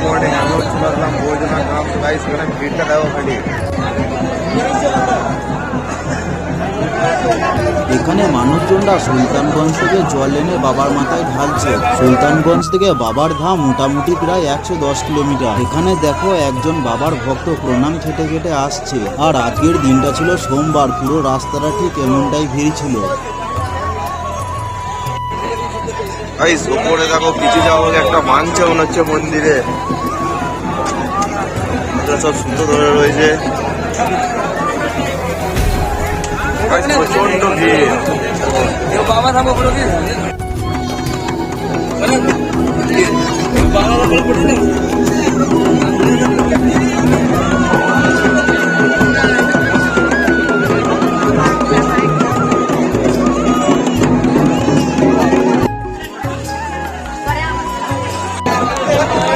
Morning, আমি চলে আসলাম বৈদ্যনাথ ধাম। Guys এখানে ভিড়টা দেখো খালি। এখানে মানুষজনরা সুলতানগঞ্জ থেকে জল এনে বাবার মাথায় ঢালছে। সুলতানগঞ্জ থেকে বাবার ধাম মোটামুটি প্রায় 110 কিলোমিটার। এখানে দেখো একজন বাবার ভক্ত প্রণাম খেটে খেটে আসছে। আর আজকের দিনটা ছিল সোমবার, পুরো রাস্তাটা ঠিক এমনটাই ভিড় ছিল। গাইস উপরে দেখো কিছু যাওয়া একটা মানছে মনে হচ্ছে মন্দিরে। সব সুতো ধরে রয়েছে। প্রচন্ড ভিড়। বাবা থাকবো বলো কি